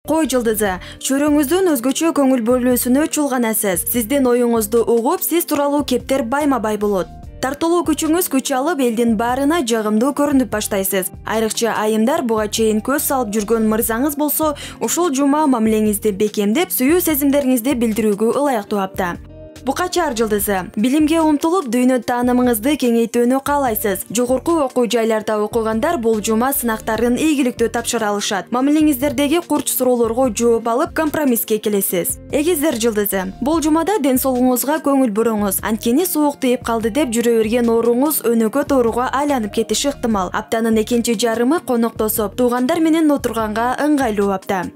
Кой жылдызы, чөрөңүздүн өзгөчө көңүл бөлүүсүнө чулганасыз. Сиздин оюңузду угуп, сиз тууралуу кептер байма-бай болот. Тартылуу күчүңүз күч алып, элдин баарына жагымдуу көрүнүп баштайсыз. Айрыкча айымдар буга чейин көз салып жүргөн мырзаңыз болсо, ушул жума мамилеңизди бекемдеп, сүйүү сезимдериңизди билдирүүгө ылайыктуу апта. Бука чаар жылдызы, билимге умтулуп, дүйнө таанымыңызды кеңейтүүнү каалайсыз. Жогорку окуу жайларда окугандар бул жума сынактарын ийгиликтүү тапшыра алышат. Мамилеңиздердеги курч суроолорго жооп алып, компромисске келесиз. Эгиздер жылдызы, бул жумада ден соолугуңузга көңүл буруңуз. Анткени суук тийип калды деп жүрө берген ооруңуз өнөкөт ооруга айланып кетиши ыктымал. Аптанын экинчи жарымы коноктосоп, туугандар менен отурганга ыңгайлуу апта.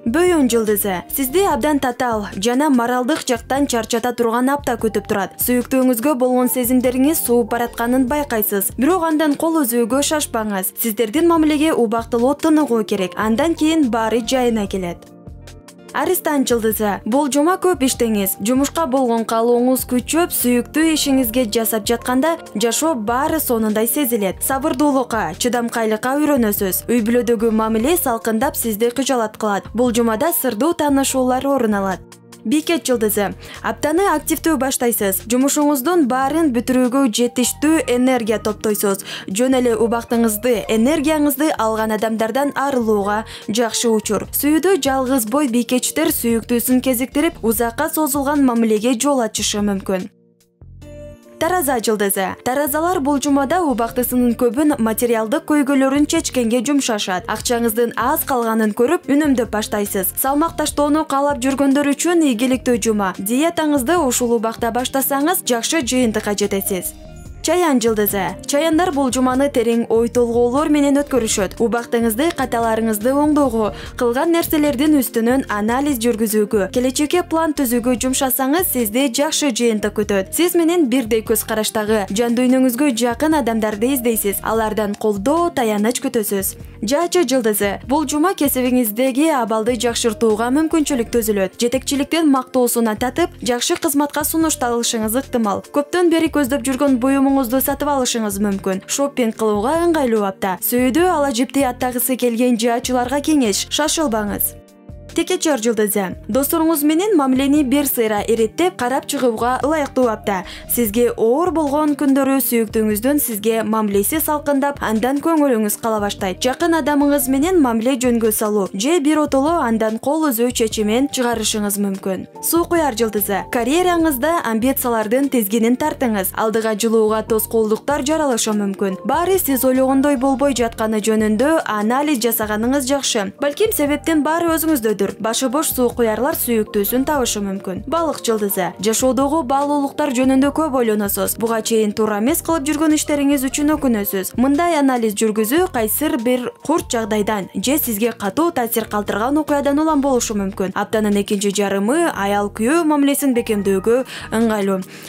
Бөйөн жылдызы, сизди абдан татаал жана моралдык жактан чарчата турган апта күтүп турат. Сүйүктүүңүзгө болгон сезимдериңиз сууп баратканын байкайсыз. Бирок андан кол үзүүгө шашпаңыз. Сиздердин мамилеге убактылуу тыныгуу керек. Андан кийин баары жайына келет. Аристан жылдызы, бул жума көп иштеңиз, жумушка болгон каалооңуз күчөп, сүйүктүү ишиңизге жасап жатканда жашоо баары сонундай сезилет. Сабырдуулукка, чыдамкайлыкка үйрөнөсүз. Үй бүлөдөгү мамиле салкындап сизди кыжалат кылат. Бул жумада сырдуу таанышуулар орун алат. Бикет жылдызы, аптаны активдүү баштайсыз. Жумушуңуздун баарын бүтүрүүгө жетиштүү энергия топтойсуз. Жөн эле убактыңызды, энергияңызды алган адамдардан арылууга жакшы учур. Сүйүүдө жалгыз бой бикечтер сүйүктүүсүн кезиктирип, узакка созулган мамилеге жол ачышы мүмкүн. Тараза жылдызы, таразалар бул жумада убактысынын көбүн материалдык көйгөйлөрүн чечкенге жумшашат. Акчаңыздын аз калганын көрүп, үнөмдөп баштайсыз. Салмак таштоону каалап жүргөндөр үчүн ийгиликтүү жума. Диетаңызды ушул убакта баштасаңыз, жакшы жыйынтыкка жетесиз. Чаян жылдызы, чаяндар бул жуманы терең ой толгоолор менен өткөрүшөт. Убактыңызды, каталарыңызды оңдоого, кылган нерселердин үстүнөн анализ жүргүзүүгө, келечекке план түзүүгө жумшасаңыз, сизди жакшы жыйынтык күтөт. Сиз менен бирдей көз караштагы, жан дүйнөңүзгө жакын адамдарды издейсиз. Алардан колдоо, таяныч күтөсүз. Жаачы жылдызы, бул жума кесибиңиздеги абалды жакшыртууга мүмкүнчүлүк түзүлөт. Жетекчиликтин мактоосуна татып, жакшы кызматка сунушталышыңыз ыктымал. Көптөн бери көздөп жүргөн буюмуңузду сатып алышыңыз мүмкүн. Шоппинг кылууга ыңгайлуу апта. Сүйүүдө ала жипти аттагысы келген жаачыларга кеңеш, шашылбаңыз. Текечер жылдызы, досторуңуз менен мамилени бир сыйра иреттеп, карап чыгууга ылайыктуу апта. Сизге оор болгон күндөрү сүйүктүүңүздүн сизге мамилеси салкындап, андан көңүлүңүз кала баштайт. Жакын адамыңыз менен мамиле жөнгө салуу же бир отоло андан кол үзүү чечимин чыгарышыңыз мүмкүн. Суу куяр жылдызы, карьераңызда амбициялардын тизгинин тартыңыз. Алдыга жылууга тоскоолдуктар жаралышы мүмкүн. Баары сиз ойлогондой болбой жатканы жөнүндө анализ жасаганыңыз жакшы. Балким себептин баары өзүңүздө. Башы бош суу куярлар сүйүктүүсүн табышы мүмкүн. Балык жылдызы, жашоодогу баалуулуктар жөнүндө көп ойлоносуз. Буга чейин туура эмес кылып жүргөн иштериңиз үчүн өкүнөсүз. Мындай анализ жүргүзүү кайсыр бир курт жагдайдан же сизге катуу таасир калтырган окуядан улам болушу мүмкүн. Аптанын экинчи жарымы аял күйөө мамилесин бекемдөөгө ыңгайлуу.